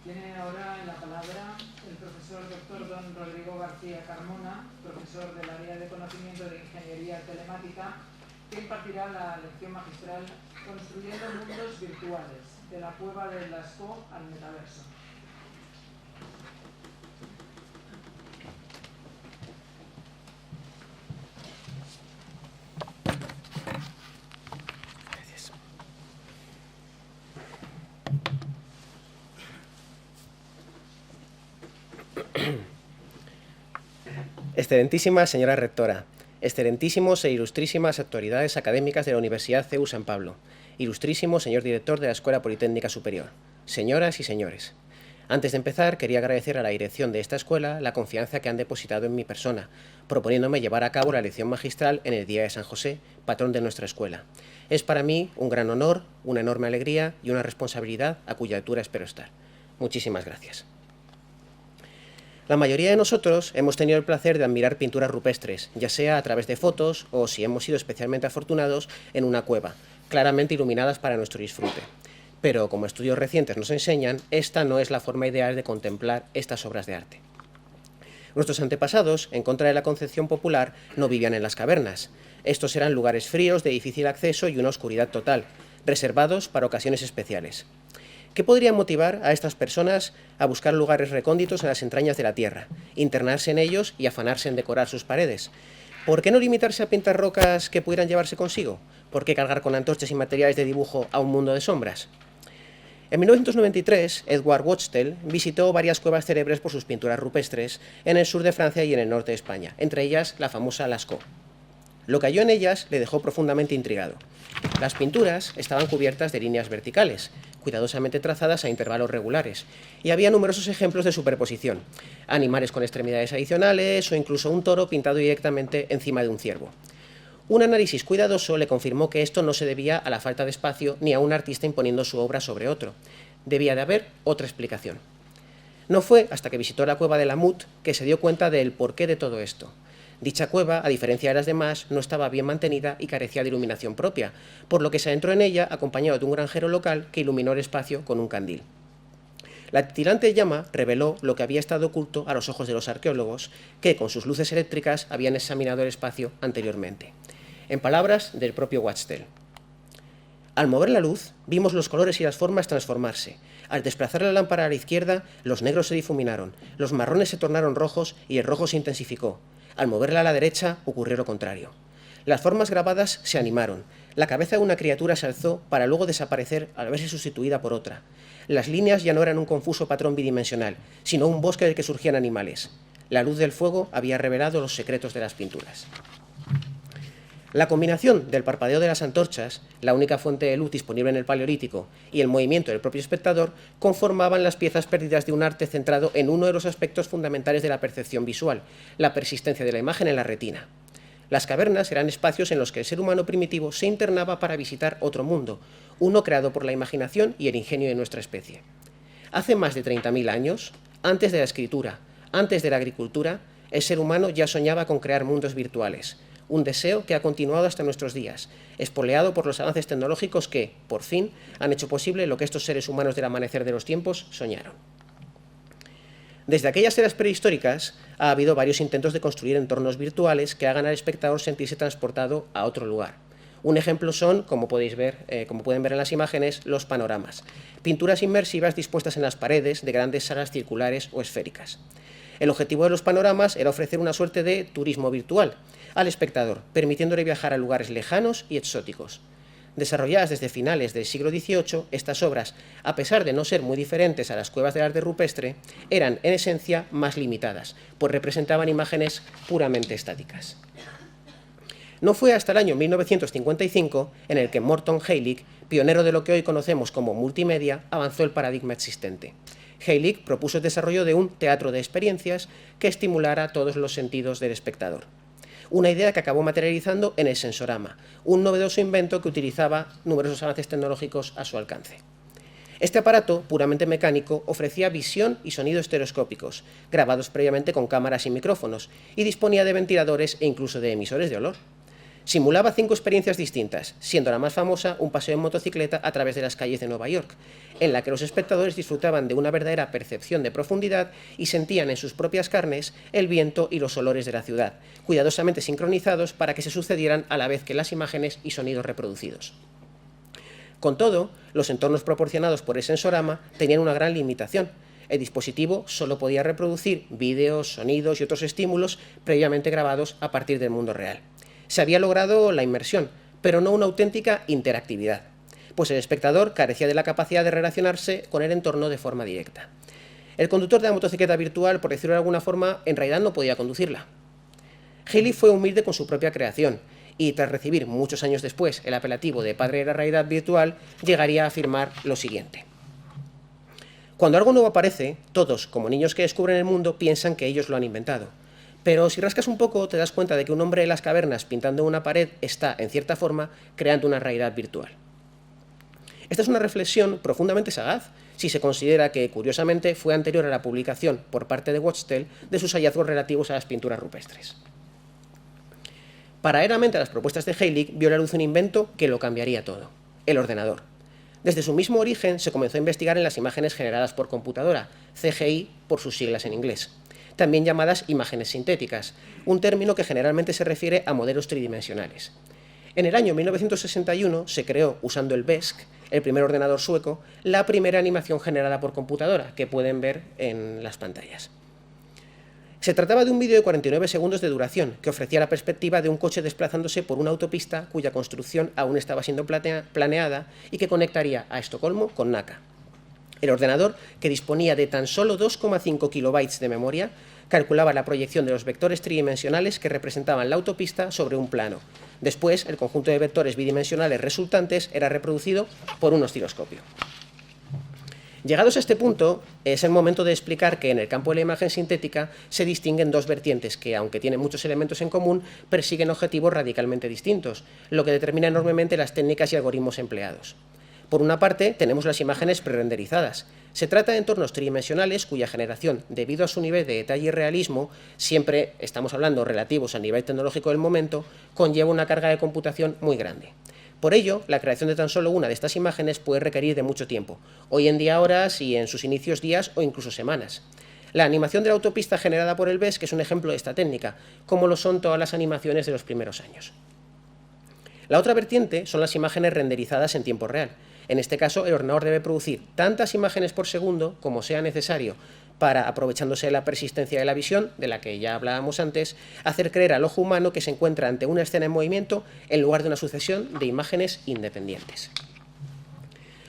Tiene ahora la palabra el profesor doctor don Rodrigo García Carmona, profesor del área de conocimiento de Ingeniería Telemática, que impartirá la lección magistral Construyendo mundos virtuales, de la cueva de Lascaux al metaverso. Excelentísima señora rectora, excelentísimos e ilustrísimas autoridades académicas de la Universidad CEU San Pablo, ilustrísimo señor director de la Escuela Politécnica Superior, señoras y señores. Antes de empezar, quería agradecer a la dirección de esta escuela la confianza que han depositado en mi persona, proponiéndome llevar a cabo la lección magistral en el Día de San José, patrón de nuestra escuela. Es para mí un gran honor, una enorme alegría y una responsabilidad a cuya altura espero estar. Muchísimas gracias. La mayoría de nosotros hemos tenido el placer de admirar pinturas rupestres, ya sea a través de fotos o, si hemos sido especialmente afortunados, en una cueva, claramente iluminadas para nuestro disfrute. Pero, como estudios recientes nos enseñan, esta no es la forma ideal de contemplar estas obras de arte. Nuestros antepasados, en contra de la concepción popular, no vivían en las cavernas. Estos eran lugares fríos, de difícil acceso y una oscuridad total, reservados para ocasiones especiales. ¿Qué podría motivar a estas personas a buscar lugares recónditos en las entrañas de la tierra, internarse en ellos y afanarse en decorar sus paredes? ¿Por qué no limitarse a pintar rocas que pudieran llevarse consigo? ¿Por qué cargar con antorchas y materiales de dibujo a un mundo de sombras? En 1993, Edward Wachtel visitó varias cuevas célebres por sus pinturas rupestres en el sur de Francia y en el norte de España, entre ellas la famosa Lascaux. Lo que halló en ellas le dejó profundamente intrigado. Las pinturas estaban cubiertas de líneas verticales, cuidadosamente trazadas a intervalos regulares, y había numerosos ejemplos de superposición, animales con extremidades adicionales o incluso un toro pintado directamente encima de un ciervo. Un análisis cuidadoso le confirmó que esto no se debía a la falta de espacio ni a un artista imponiendo su obra sobre otro. Debía de haber otra explicación. No fue hasta que visitó la cueva de la Mut que se dio cuenta del porqué de todo esto. Dicha cueva, a diferencia de las demás, no estaba bien mantenida y carecía de iluminación propia, por lo que se adentró en ella acompañado de un granjero local que iluminó el espacio con un candil. La titilante llama reveló lo que había estado oculto a los ojos de los arqueólogos, que con sus luces eléctricas habían examinado el espacio anteriormente. En palabras del propio Wachtel: al mover la luz, vimos los colores y las formas transformarse. Al desplazar la lámpara a la izquierda, los negros se difuminaron, los marrones se tornaron rojos y el rojo se intensificó. Al moverla a la derecha, ocurrió lo contrario. Las formas grabadas se animaron. La cabeza de una criatura se alzó para luego desaparecer al verse sustituida por otra. Las líneas ya no eran un confuso patrón bidimensional, sino un bosque del que surgían animales. La luz del fuego había revelado los secretos de las pinturas. La combinación del parpadeo de las antorchas, la única fuente de luz disponible en el Paleolítico, y el movimiento del propio espectador conformaban las piezas perdidas de un arte centrado en uno de los aspectos fundamentales de la percepción visual, la persistencia de la imagen en la retina. Las cavernas eran espacios en los que el ser humano primitivo se internaba para visitar otro mundo, uno creado por la imaginación y el ingenio de nuestra especie. Hace más de 30.000 años, antes de la escritura, antes de la agricultura, el ser humano ya soñaba con crear mundos virtuales, un deseo que ha continuado hasta nuestros días, espoleado por los avances tecnológicos que, por fin, han hecho posible lo que estos seres humanos del amanecer de los tiempos soñaron. Desde aquellas eras prehistóricas ha habido varios intentos de construir entornos virtuales que hagan al espectador sentirse transportado a otro lugar. Un ejemplo son, como pueden ver en las imágenes, los panoramas, pinturas inmersivas dispuestas en las paredes de grandes salas circulares o esféricas. El objetivo de los panoramas era ofrecer una suerte de turismo virtual al espectador, permitiéndole viajar a lugares lejanos y exóticos. Desarrolladas desde finales del siglo XVIII, estas obras, a pesar de no ser muy diferentes a las cuevas del arte rupestre, eran en esencia más limitadas, pues representaban imágenes puramente estáticas. No fue hasta el año 1955 en el que Morton Heilig, pionero de lo que hoy conocemos como multimedia, avanzó el paradigma existente. Heilig propuso el desarrollo de un teatro de experiencias que estimulara todos los sentidos del espectador. Una idea que acabó materializando en el sensorama, un novedoso invento que utilizaba numerosos avances tecnológicos a su alcance. Este aparato, puramente mecánico, ofrecía visión y sonido estereoscópicos, grabados previamente con cámaras y micrófonos, y disponía de ventiladores e incluso de emisores de olor. Simulaba 5 experiencias distintas, siendo la más famosa un paseo en motocicleta a través de las calles de Nueva York, en la que los espectadores disfrutaban de una verdadera percepción de profundidad y sentían en sus propias carnes el viento y los olores de la ciudad, cuidadosamente sincronizados para que se sucedieran a la vez que las imágenes y sonidos reproducidos. Con todo, los entornos proporcionados por el sensorama tenían una gran limitación. El dispositivo solo podía reproducir vídeos, sonidos y otros estímulos previamente grabados a partir del mundo real. Se había logrado la inmersión, pero no una auténtica interactividad, pues el espectador carecía de la capacidad de relacionarse con el entorno de forma directa. El conductor de la motocicleta virtual, por decirlo de alguna forma, en realidad no podía conducirla. Haley fue humilde con su propia creación y, tras recibir muchos años después el apelativo de padre de la realidad virtual, llegaría a afirmar lo siguiente: cuando algo nuevo aparece, todos, como niños que descubren el mundo, piensan que ellos lo han inventado. Pero si rascas un poco, te das cuenta de que un hombre en las cavernas pintando una pared está, en cierta forma, creando una realidad virtual. Esta es una reflexión profundamente sagaz, si se considera que, curiosamente, fue anterior a la publicación por parte de Wachtell de sus hallazgos relativos a las pinturas rupestres. Paralelamente a las propuestas de Haley, vio la luz un invento que lo cambiaría todo: el ordenador. Desde su mismo origen se comenzó a investigar en las imágenes generadas por computadora, CGI por sus siglas en inglés, también llamadas imágenes sintéticas, un término que generalmente se refiere a modelos tridimensionales. En el año 1961 se creó, usando el BESC, el primer ordenador sueco, la primera animación generada por computadora, que pueden ver en las pantallas. Se trataba de un vídeo de 49 segundos de duración, que ofrecía la perspectiva de un coche desplazándose por una autopista cuya construcción aún estaba siendo planeada y que conectaría a Estocolmo con Nacka. El ordenador, que disponía de tan solo 2,5 kilobytes de memoria, calculaba la proyección de los vectores tridimensionales que representaban la autopista sobre un plano. Después, el conjunto de vectores bidimensionales resultantes era reproducido por un osciloscopio. Llegados a este punto, es el momento de explicar que en el campo de la imagen sintética se distinguen dos vertientes que, aunque tienen muchos elementos en común, persiguen objetivos radicalmente distintos, lo que determina enormemente las técnicas y algoritmos empleados. Por una parte, tenemos las imágenes prerenderizadas. Se trata de entornos tridimensionales cuya generación, debido a su nivel de detalle y realismo, siempre estamos hablando relativos al nivel tecnológico del momento, conlleva una carga de computación muy grande. Por ello, la creación de tan solo una de estas imágenes puede requerir de mucho tiempo, hoy en día horas y en sus inicios días o incluso semanas. La animación de la autopista generada por el BESC es un ejemplo de esta técnica, como lo son todas las animaciones de los primeros años. La otra vertiente son las imágenes renderizadas en tiempo real. En este caso, el ordenador debe producir tantas imágenes por segundo como sea necesario para, aprovechándose de la persistencia de la visión, de la que ya hablábamos antes, hacer creer al ojo humano que se encuentra ante una escena en movimiento en lugar de una sucesión de imágenes independientes.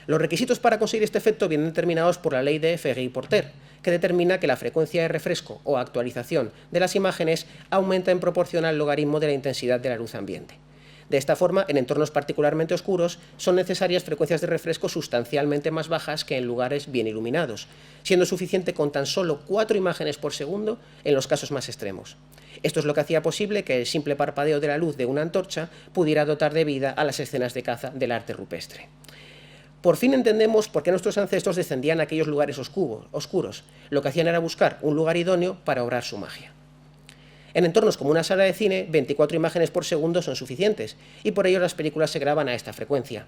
Los requisitos para conseguir este efecto vienen determinados por la ley de Fegui-Porter, que determina que la frecuencia de refresco o actualización de las imágenes aumenta en proporción al logaritmo de la intensidad de la luz ambiente. De esta forma, en entornos particularmente oscuros, son necesarias frecuencias de refresco sustancialmente más bajas que en lugares bien iluminados, siendo suficiente con tan solo 4 imágenes por segundo en los casos más extremos. Esto es lo que hacía posible que el simple parpadeo de la luz de una antorcha pudiera dotar de vida a las escenas de caza del arte rupestre. Por fin entendemos por qué nuestros ancestros descendían a aquellos lugares oscuros. Lo que hacían era buscar un lugar idóneo para obrar su magia. En entornos como una sala de cine, 24 imágenes por segundo son suficientes, y por ello las películas se graban a esta frecuencia.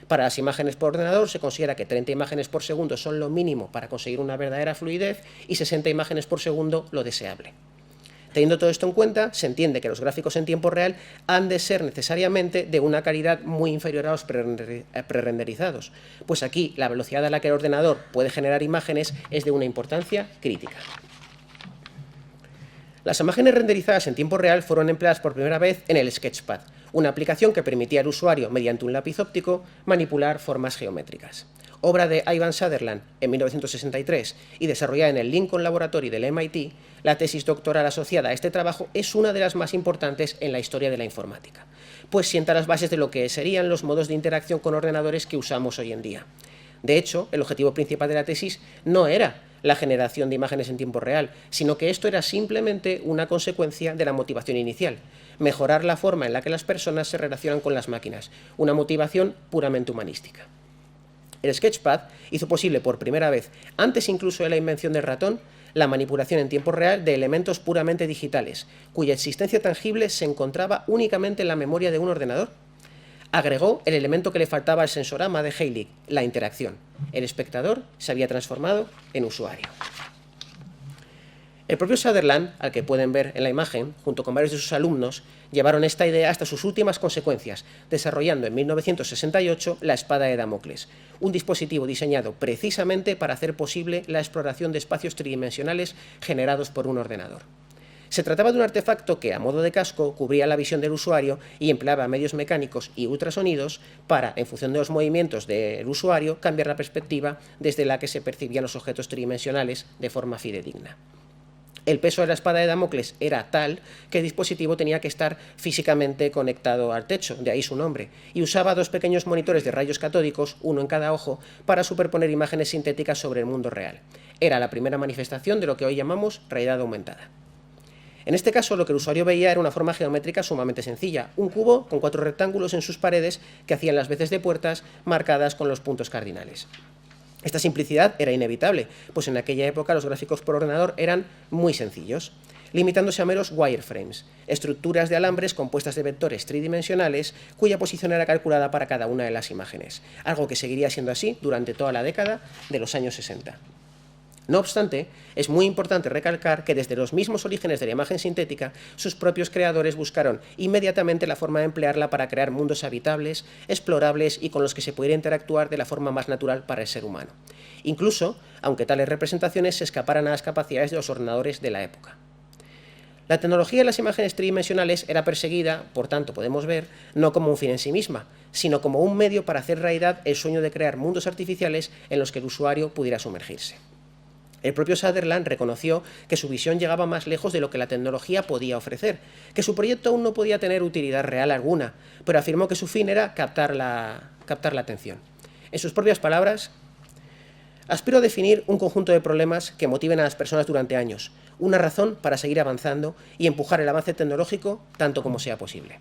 Para las imágenes por ordenador se considera que 30 imágenes por segundo son lo mínimo para conseguir una verdadera fluidez y 60 imágenes por segundo lo deseable. Teniendo todo esto en cuenta, se entiende que los gráficos en tiempo real han de ser necesariamente de una calidad muy inferior a los prerenderizados, pues aquí la velocidad a la que el ordenador puede generar imágenes es de una importancia crítica. Las imágenes renderizadas en tiempo real fueron empleadas por primera vez en el Sketchpad, una aplicación que permitía al usuario, mediante un lápiz óptico, manipular formas geométricas. Obra de Ivan Sutherland en 1963 y desarrollada en el Lincoln Laboratory del MIT, la tesis doctoral asociada a este trabajo es una de las más importantes en la historia de la informática, pues sienta las bases de lo que serían los modos de interacción con ordenadores que usamos hoy en día. De hecho, el objetivo principal de la tesis no era la generación de imágenes en tiempo real, sino que esto era simplemente una consecuencia de la motivación inicial, mejorar la forma en la que las personas se relacionan con las máquinas, una motivación puramente humanística. El Sketchpad hizo posible por primera vez, antes incluso de la invención del ratón, la manipulación en tiempo real de elementos puramente digitales, cuya existencia tangible se encontraba únicamente en la memoria de un ordenador. Agregó el elemento que le faltaba al sensorama de Heilig, la interacción. El espectador se había transformado en usuario. El propio Sutherland, al que pueden ver en la imagen, junto con varios de sus alumnos, llevaron esta idea hasta sus últimas consecuencias, desarrollando en 1968 la espada de Damocles, un dispositivo diseñado precisamente para hacer posible la exploración de espacios tridimensionales generados por un ordenador. Se trataba de un artefacto que, a modo de casco, cubría la visión del usuario y empleaba medios mecánicos y ultrasonidos para, en función de los movimientos del usuario, cambiar la perspectiva desde la que se percibían los objetos tridimensionales de forma fidedigna. El peso de la espada de Damocles era tal que el dispositivo tenía que estar físicamente conectado al techo, de ahí su nombre, y usaba dos pequeños monitores de rayos catódicos, uno en cada ojo, para superponer imágenes sintéticas sobre el mundo real. Era la primera manifestación de lo que hoy llamamos realidad aumentada. En este caso, lo que el usuario veía era una forma geométrica sumamente sencilla, un cubo con 4 rectángulos en sus paredes que hacían las veces de puertas marcadas con los puntos cardinales. Esta simplicidad era inevitable, pues en aquella época los gráficos por ordenador eran muy sencillos, limitándose a meros wireframes, estructuras de alambres compuestas de vectores tridimensionales cuya posición era calculada para cada una de las imágenes, algo que seguiría siendo así durante toda la década de los años 60. No obstante, es muy importante recalcar que desde los mismos orígenes de la imagen sintética, sus propios creadores buscaron inmediatamente la forma de emplearla para crear mundos habitables, explorables y con los que se pudiera interactuar de la forma más natural para el ser humano, incluso aunque tales representaciones se escaparan a las capacidades de los ordenadores de la época. La tecnología de las imágenes tridimensionales era perseguida, por tanto podemos ver, no como un fin en sí misma, sino como un medio para hacer realidad el sueño de crear mundos artificiales en los que el usuario pudiera sumergirse. El propio Sutherland reconoció que su visión llegaba más lejos de lo que la tecnología podía ofrecer, que su proyecto aún no podía tener utilidad real alguna, pero afirmó que su fin era captar la atención. En sus propias palabras, aspiro a definir un conjunto de problemas que motiven a las personas durante años, una razón para seguir avanzando y empujar el avance tecnológico tanto como sea posible.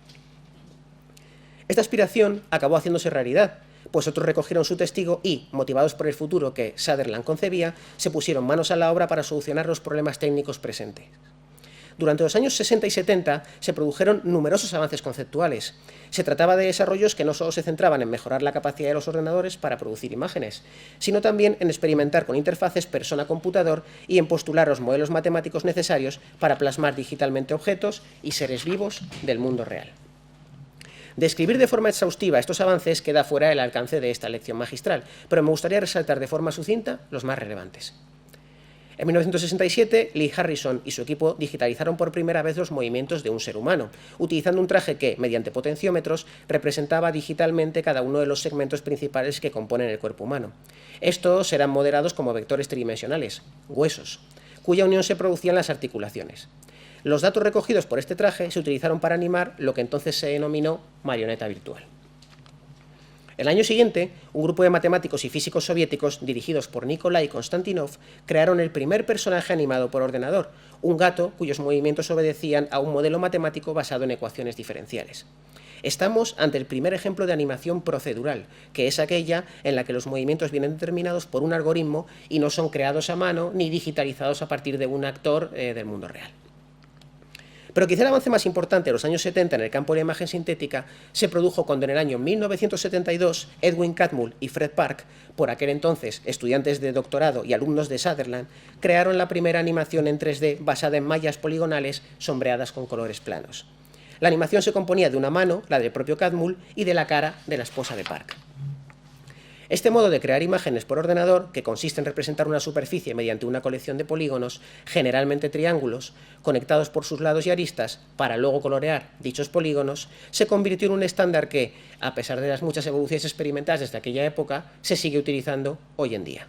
Esta aspiración acabó haciéndose realidad, pues otros recogieron su testigo y, motivados por el futuro que Sutherland concebía, se pusieron manos a la obra para solucionar los problemas técnicos presentes. Durante los años 60 y 70 se produjeron numerosos avances conceptuales. Se trataba de desarrollos que no solo se centraban en mejorar la capacidad de los ordenadores para producir imágenes, sino también en experimentar con interfaces persona-computador y en postular los modelos matemáticos necesarios para plasmar digitalmente objetos y seres vivos del mundo real. Describir de forma exhaustiva estos avances queda fuera del alcance de esta lección magistral, pero me gustaría resaltar de forma sucinta los más relevantes. En 1967, Lee Harrison y su equipo digitalizaron por primera vez los movimientos de un ser humano, utilizando un traje que, mediante potenciómetros, representaba digitalmente cada uno de los segmentos principales que componen el cuerpo humano. Estos eran modelados como vectores tridimensionales, huesos, cuya unión se producía en las articulaciones. Los datos recogidos por este traje se utilizaron para animar lo que entonces se denominó marioneta virtual. El año siguiente, un grupo de matemáticos y físicos soviéticos, dirigidos por Nikolai Konstantinov, crearon el primer personaje animado por ordenador, un gato cuyos movimientos obedecían a un modelo matemático basado en ecuaciones diferenciales. Estamos ante el primer ejemplo de animación procedural, que es aquella en la que los movimientos vienen determinados por un algoritmo y no son creados a mano ni digitalizados a partir de un actor del mundo real. Pero quizá el avance más importante de los años 70 en el campo de la imagen sintética se produjo cuando en el año 1972 Edwin Catmull y Fred Park, por aquel entonces estudiantes de doctorado y alumnos de Sutherland, crearon la primera animación en 3D basada en mallas poligonales sombreadas con colores planos. La animación se componía de una mano, la del propio Catmull, y de la cara de la esposa de Park. Este modo de crear imágenes por ordenador, que consiste en representar una superficie mediante una colección de polígonos, generalmente triángulos, conectados por sus lados y aristas, para luego colorear dichos polígonos, se convirtió en un estándar que, a pesar de las muchas evoluciones experimentadas desde aquella época, se sigue utilizando hoy en día.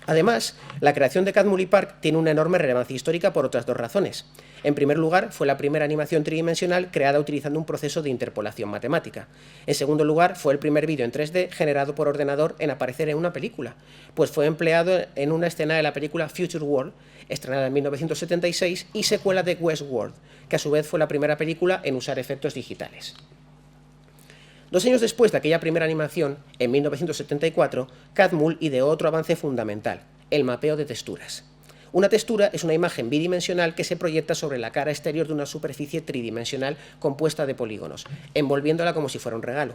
Además, la creación de Catmull y Park tiene una enorme relevancia histórica por otras dos razones. En primer lugar, fue la primera animación tridimensional creada utilizando un proceso de interpolación matemática. En segundo lugar, fue el primer vídeo en 3D generado por ordenador en aparecer en una película, pues fue empleado en una escena de la película Future World, estrenada en 1976, y secuela de Westworld, que a su vez fue la primera película en usar efectos digitales. 2 años después de aquella primera animación, en 1974, Catmull ideó otro avance fundamental, el mapeo de texturas. Una textura es una imagen bidimensional que se proyecta sobre la cara exterior de una superficie tridimensional compuesta de polígonos, envolviéndola como si fuera un regalo.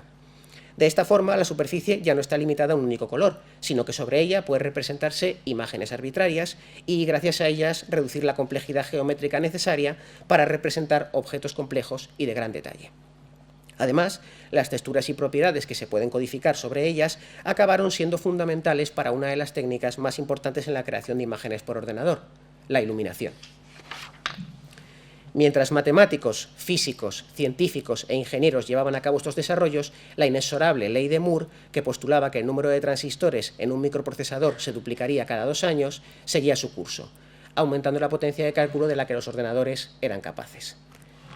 De esta forma, la superficie ya no está limitada a un único color, sino que sobre ella puede representarse imágenes arbitrarias y, gracias a ellas, reducir la complejidad geométrica necesaria para representar objetos complejos y de gran detalle. Además, las texturas y propiedades que se pueden codificar sobre ellas acabaron siendo fundamentales para una de las técnicas más importantes en la creación de imágenes por ordenador, la iluminación. Mientras matemáticos, físicos, científicos e ingenieros llevaban a cabo estos desarrollos, la inexorable ley de Moore, que postulaba que el número de transistores en un microprocesador se duplicaría cada 2 años, seguía su curso, aumentando la potencia de cálculo de la que los ordenadores eran capaces.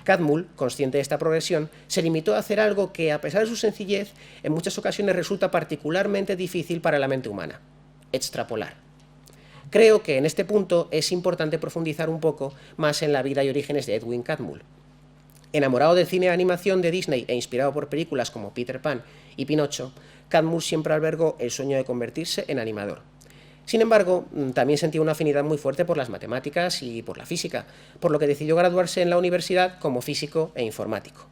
Catmull, consciente de esta progresión, se limitó a hacer algo que, a pesar de su sencillez, en muchas ocasiones resulta particularmente difícil para la mente humana: extrapolar. Creo que en este punto es importante profundizar un poco más en la vida y orígenes de Edwin Catmull. Enamorado del cine de animación de Disney e inspirado por películas como Peter Pan y Pinocho, Catmull siempre albergó el sueño de convertirse en animador. Sin embargo, también sentía una afinidad muy fuerte por las matemáticas y por la física, por lo que decidió graduarse en la universidad como físico e informático.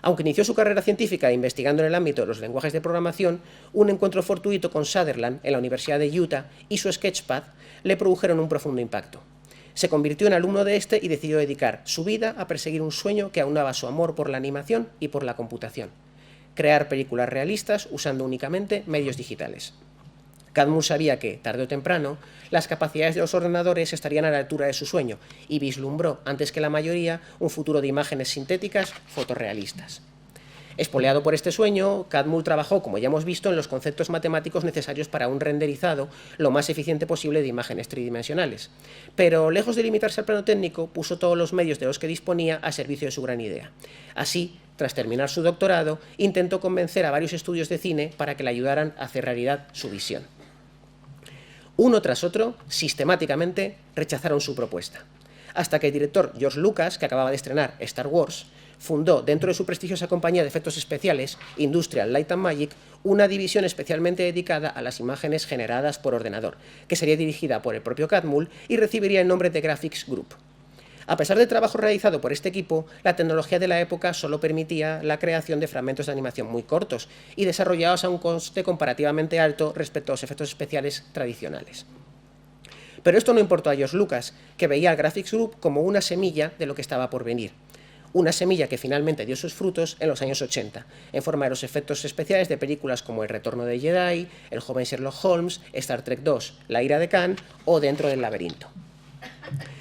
Aunque inició su carrera científica investigando en el ámbito de los lenguajes de programación, un encuentro fortuito con Sutherland en la Universidad de Utah y su Sketchpad le produjeron un profundo impacto. Se convirtió en alumno de este y decidió dedicar su vida a perseguir un sueño que aunaba su amor por la animación y por la computación: crear películas realistas usando únicamente medios digitales. Catmull sabía que, tarde o temprano, las capacidades de los ordenadores estarían a la altura de su sueño y vislumbró, antes que la mayoría, un futuro de imágenes sintéticas fotorrealistas. Espoleado por este sueño, Catmull trabajó, como ya hemos visto, en los conceptos matemáticos necesarios para un renderizado lo más eficiente posible de imágenes tridimensionales. Pero, lejos de limitarse al plano técnico, puso todos los medios de los que disponía a servicio de su gran idea. Así, tras terminar su doctorado, intentó convencer a varios estudios de cine para que le ayudaran a hacer realidad su visión. Uno tras otro, sistemáticamente, rechazaron su propuesta, hasta que el director George Lucas, que acababa de estrenar Star Wars, fundó, dentro de su prestigiosa compañía de efectos especiales, Industrial Light and Magic, una división especialmente dedicada a las imágenes generadas por ordenador, que sería dirigida por el propio Catmull y recibiría el nombre de Graphics Group. A pesar del trabajo realizado por este equipo, la tecnología de la época solo permitía la creación de fragmentos de animación muy cortos y desarrollados a un coste comparativamente alto respecto a los efectos especiales tradicionales. Pero esto no importó a George Lucas, que veía al Graphics Group como una semilla de lo que estaba por venir. Una semilla que finalmente dio sus frutos en los años 80, en forma de los efectos especiales de películas como El retorno de Jedi, El joven Sherlock Holmes, Star Trek II, La ira de Khan o Dentro del laberinto.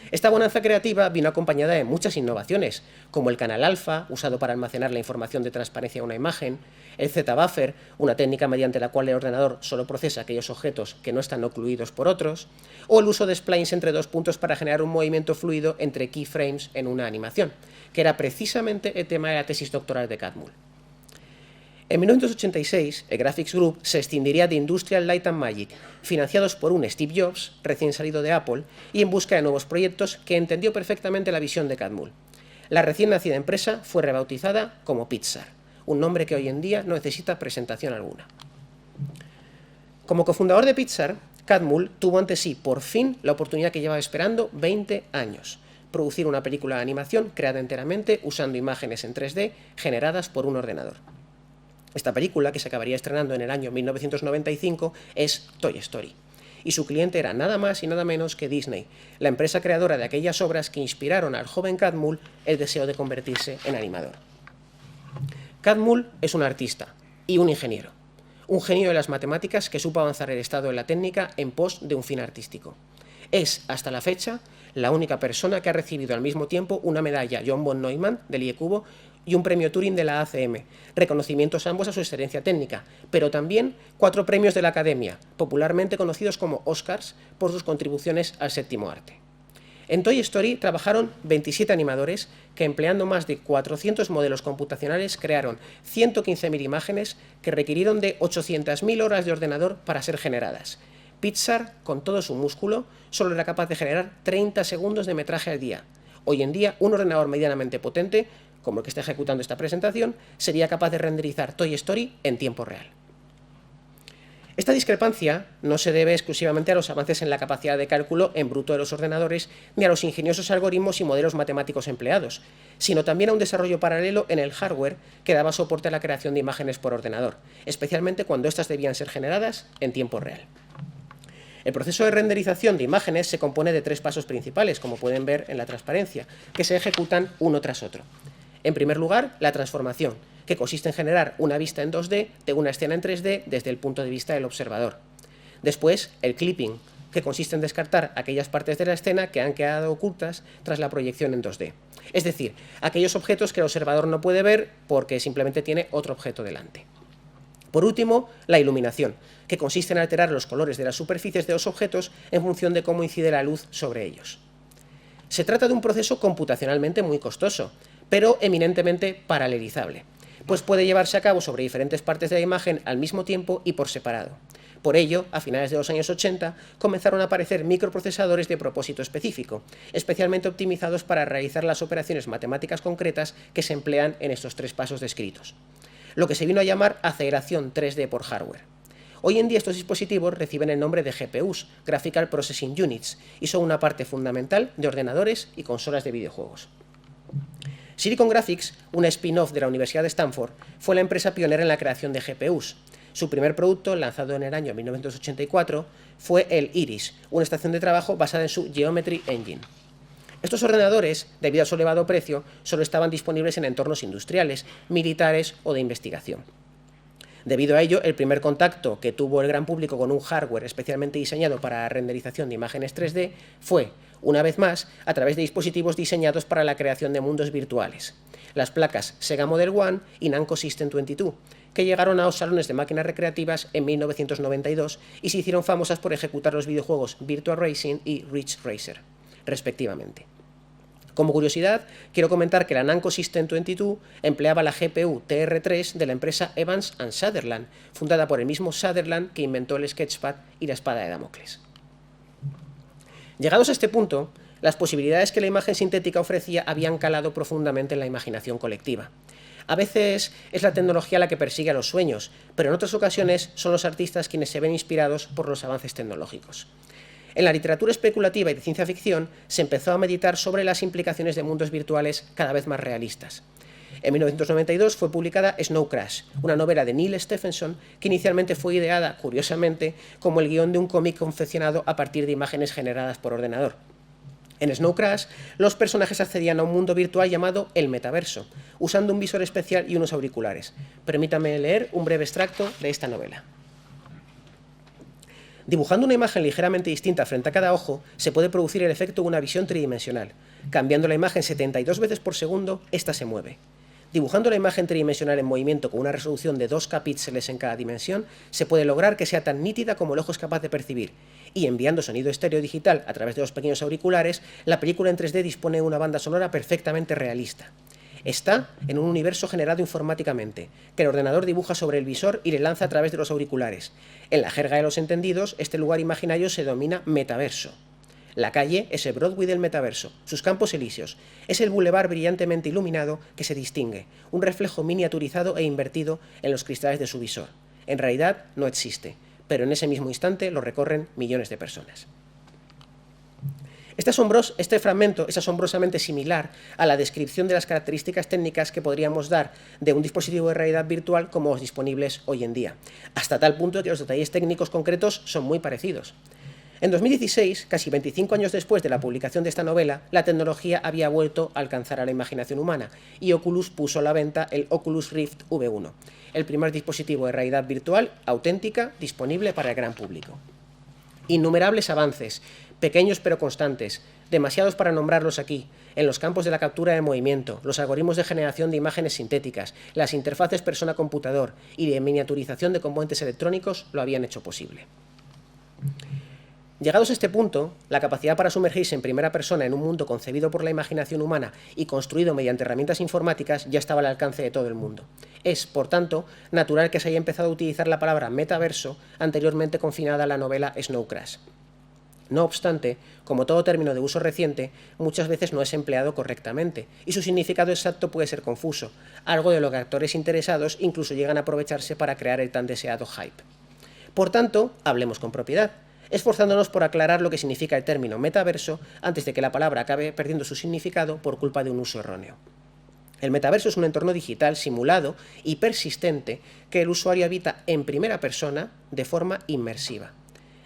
Esta bonanza creativa vino acompañada de muchas innovaciones, como el canal alfa, usado para almacenar la información de transparencia de una imagen, el Z-Buffer, una técnica mediante la cual el ordenador solo procesa aquellos objetos que no están ocluidos por otros, o el uso de splines entre dos puntos para generar un movimiento fluido entre keyframes en una animación, que era precisamente el tema de la tesis doctoral de Catmull. En 1986, el Graphics Group se escindiría de Industrial Light and Magic, financiados por un Steve Jobs, recién salido de Apple, y en busca de nuevos proyectos que entendió perfectamente la visión de Catmull. La recién nacida empresa fue rebautizada como Pixar, un nombre que hoy en día no necesita presentación alguna. Como cofundador de Pixar, Catmull tuvo ante sí, por fin, la oportunidad que llevaba esperando 20 años: producir una película de animación creada enteramente usando imágenes en 3D generadas por un ordenador. Esta película, que se acabaría estrenando en el año 1995, es Toy Story, y su cliente era nada más y nada menos que Disney, la empresa creadora de aquellas obras que inspiraron al joven Catmull el deseo de convertirse en animador. Catmull es un artista y un ingeniero, un genio de las matemáticas que supo avanzar el estado de la técnica en pos de un fin artístico. Es, hasta la fecha, la única persona que ha recibido al mismo tiempo una medalla John von Neumann del IECubo y un premio Turing de la ACM, reconocimientos ambos a su excelencia técnica, pero también 4 premios de la Academia, popularmente conocidos como Oscars, por sus contribuciones al séptimo arte. En Toy Story trabajaron 27 animadores que, empleando más de 400 modelos computacionales, crearon 115.000 imágenes que requirieron de 800.000 horas de ordenador para ser generadas. Pixar, con todo su músculo, solo era capaz de generar 30 segundos de metraje al día. Hoy en día, un ordenador medianamente potente, como el que está ejecutando esta presentación, sería capaz de renderizar Toy Story en tiempo real. Esta discrepancia no se debe exclusivamente a los avances en la capacidad de cálculo en bruto de los ordenadores, ni a los ingeniosos algoritmos y modelos matemáticos empleados, sino también a un desarrollo paralelo en el hardware que daba soporte a la creación de imágenes por ordenador, especialmente cuando éstas debían ser generadas en tiempo real. El proceso de renderización de imágenes se compone de 3 pasos principales, como pueden ver en la transparencia, que se ejecutan uno tras otro. En primer lugar, la transformación, que consiste en generar una vista en 2D de una escena en 3D desde el punto de vista del observador. Después, el clipping, que consiste en descartar aquellas partes de la escena que han quedado ocultas tras la proyección en 2D. Es decir, aquellos objetos que el observador no puede ver porque simplemente tiene otro objeto delante. Por último, la iluminación, que consiste en alterar los colores de las superficies de los objetos en función de cómo incide la luz sobre ellos. Se trata de un proceso computacionalmente muy costoso, pero eminentemente paralelizable, pues puede llevarse a cabo sobre diferentes partes de la imagen al mismo tiempo y por separado. Por ello, a finales de los años 80, comenzaron a aparecer microprocesadores de propósito específico, especialmente optimizados para realizar las operaciones matemáticas concretas que se emplean en estos 3 pasos descritos, lo que se vino a llamar aceleración 3D por hardware. Hoy en día estos dispositivos reciben el nombre de GPUs, Graphical Processing Units, y son una parte fundamental de ordenadores y consolas de videojuegos. Silicon Graphics, una spin-off de la Universidad de Stanford, fue la empresa pionera en la creación de GPUs. Su primer producto, lanzado en el año 1984, fue el Iris, una estación de trabajo basada en su Geometry Engine. Estos ordenadores, debido a su elevado precio, solo estaban disponibles en entornos industriales, militares o de investigación. Debido a ello, el primer contacto que tuvo el gran público con un hardware especialmente diseñado para la renderización de imágenes 3D fue, una vez más, a través de dispositivos diseñados para la creación de mundos virtuales, las placas Sega Model 1 y Namco System 22, que llegaron a los salones de máquinas recreativas en 1992 y se hicieron famosas por ejecutar los videojuegos Virtua Racing y Ridge Racer, respectivamente. Como curiosidad, quiero comentar que la Namco System 22 empleaba la GPU TR3 de la empresa Evans & Sutherland, fundada por el mismo Sutherland que inventó el Sketchpad y la espada de Damocles. Llegados a este punto, las posibilidades que la imagen sintética ofrecía habían calado profundamente en la imaginación colectiva. A veces es la tecnología la que persigue a los sueños, pero en otras ocasiones son los artistas quienes se ven inspirados por los avances tecnológicos. En la literatura especulativa y de ciencia ficción se empezó a meditar sobre las implicaciones de mundos virtuales cada vez más realistas. En 1992 fue publicada Snow Crash, una novela de Neal Stephenson que inicialmente fue ideada, curiosamente, como el guión de un cómic confeccionado a partir de imágenes generadas por ordenador. En Snow Crash, los personajes accedían a un mundo virtual llamado el metaverso, usando un visor especial y unos auriculares. Permítame leer un breve extracto de esta novela. Dibujando una imagen ligeramente distinta frente a cada ojo, se puede producir el efecto de una visión tridimensional. Cambiando la imagen 72 veces por segundo, ésta se mueve. Dibujando la imagen tridimensional en movimiento con una resolución de 2K píxeles en cada dimensión, se puede lograr que sea tan nítida como el ojo es capaz de percibir. Y enviando sonido estéreo digital a través de los pequeños auriculares, la película en 3D dispone de una banda sonora perfectamente realista. Está en un universo generado informáticamente, que el ordenador dibuja sobre el visor y le lanza a través de los auriculares. En la jerga de los entendidos, este lugar imaginario se denomina metaverso. La calle es el Broadway del metaverso, sus campos elíseos. Es el bulevar brillantemente iluminado que se distingue, un reflejo miniaturizado e invertido en los cristales de su visor. En realidad no existe, pero en ese mismo instante lo recorren millones de personas. Este fragmento es asombrosamente similar a la descripción de las características técnicas que podríamos dar de un dispositivo de realidad virtual como los disponibles hoy en día, hasta tal punto que los detalles técnicos concretos son muy parecidos. En 2016, casi 25 años después de la publicación de esta novela, la tecnología había vuelto a alcanzar a la imaginación humana y Oculus puso a la venta el Oculus Rift V1, el primer dispositivo de realidad virtual auténtica disponible para el gran público. Innumerables avances, pequeños pero constantes, demasiados para nombrarlos aquí, en los campos de la captura de movimiento, los algoritmos de generación de imágenes sintéticas, las interfaces persona-computador y de miniaturización de componentes electrónicos lo habían hecho posible. Llegados a este punto, la capacidad para sumergirse en primera persona en un mundo concebido por la imaginación humana y construido mediante herramientas informáticas ya estaba al alcance de todo el mundo. Es, por tanto, natural que se haya empezado a utilizar la palabra metaverso anteriormente confinada a la novela Snow Crash. No obstante, como todo término de uso reciente, muchas veces no es empleado correctamente, y su significado exacto puede ser confuso, algo de lo que actores interesados incluso llegan a aprovecharse para crear el tan deseado hype. Por tanto, hablemos con propiedad, esforzándonos por aclarar lo que significa el término metaverso antes de que la palabra acabe perdiendo su significado por culpa de un uso erróneo. El metaverso es un entorno digital simulado y persistente que el usuario habita en primera persona de forma inmersiva.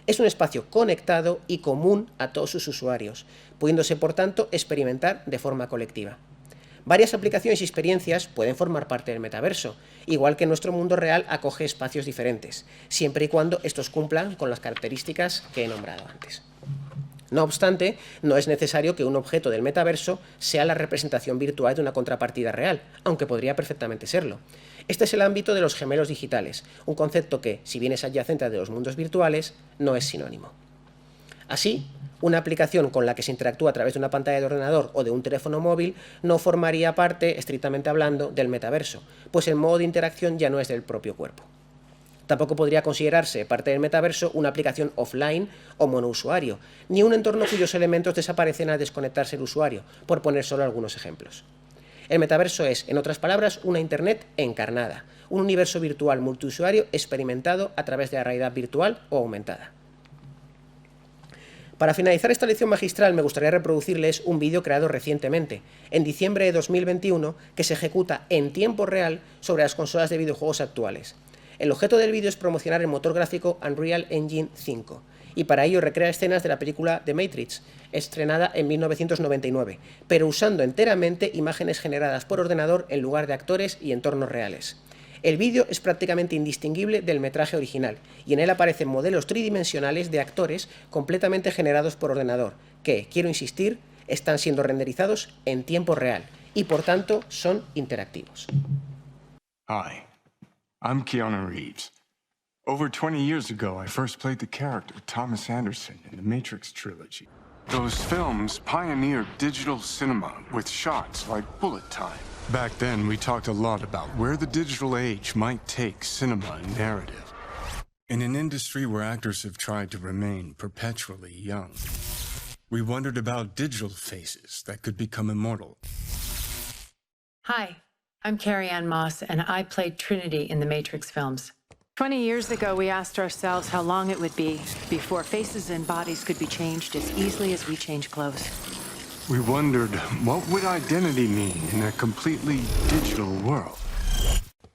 Es un espacio conectado y común a todos sus usuarios, pudiéndose por tanto experimentar de forma colectiva. Varias aplicaciones y experiencias pueden formar parte del metaverso, igual que nuestro mundo real acoge espacios diferentes, siempre y cuando estos cumplan con las características que he nombrado antes. No obstante, no es necesario que un objeto del metaverso sea la representación virtual de una contrapartida real, aunque podría perfectamente serlo. Este es el ámbito de los gemelos digitales, un concepto que, si bien es adyacente de los mundos virtuales, no es sinónimo. Así, una aplicación con la que se interactúa a través de una pantalla de ordenador o de un teléfono móvil no formaría parte, estrictamente hablando, del metaverso, pues el modo de interacción ya no es del propio cuerpo. Tampoco podría considerarse parte del metaverso una aplicación offline o monousuario, ni un entorno cuyos elementos desaparecen al desconectarse el usuario, por poner solo algunos ejemplos. El metaverso es, en otras palabras, una Internet encarnada, un universo virtual multiusuario experimentado a través de la realidad virtual o aumentada. Para finalizar esta lección magistral me gustaría reproducirles un vídeo creado recientemente, en diciembre de 2021, que se ejecuta en tiempo real sobre las consolas de videojuegos actuales. El objeto del vídeo es promocionar el motor gráfico Unreal Engine 5, y para ello recrea escenas de la película The Matrix, estrenada en 1999, pero usando enteramente imágenes generadas por ordenador en lugar de actores y entornos reales. El vídeo es prácticamente indistinguible del metraje original, y en él aparecen modelos tridimensionales de actores completamente generados por ordenador, que, quiero insistir, están siendo renderizados en tiempo real, y por tanto son interactivos. Hi, I'm Keanu Reeves. Over 20 years ago, I first played the character Thomas Anderson in the Matrix trilogy. Those films pioneered digital cinema with shots like bullet time. Back then, we talked a lot about where the digital age might take cinema and narrative. In an industry where actors have tried to remain perpetually young, we wondered about digital faces that could become immortal. Hi, I'm Carrie-Anne Moss, and I played Trinity in the Matrix films. 20 years ago, we asked ourselves how long it would be before faces and bodies could be changed as easily as we change clothes. We wondered, what would identity mean in a completely digital world?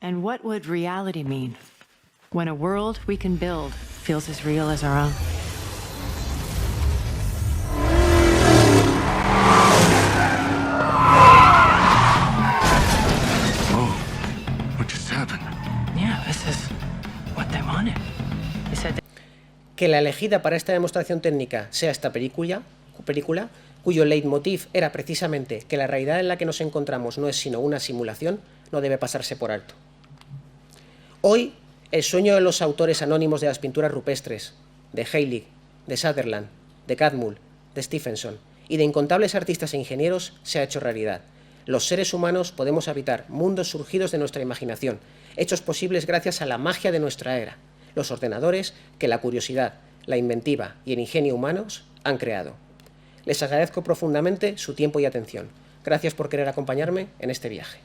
And what would reality mean when a world we can build feels as real as our own? Oh, what just happened? Yeah, this is what they wanted. They said Que la elegida para esta demostración técnica sea esta película, cuyo leitmotiv era precisamente que la realidad en la que nos encontramos no es sino una simulación, no debe pasarse por alto. Hoy, el sueño de los autores anónimos de las pinturas rupestres, de Heilig, de Sutherland, de Catmull, de Stephenson y de incontables artistas e ingenieros se ha hecho realidad. Los seres humanos podemos habitar mundos surgidos de nuestra imaginación, hechos posibles gracias a la magia de nuestra era, los ordenadores que la curiosidad, la inventiva y el ingenio humanos han creado. Les agradezco profundamente su tiempo y atención. Gracias por querer acompañarme en este viaje.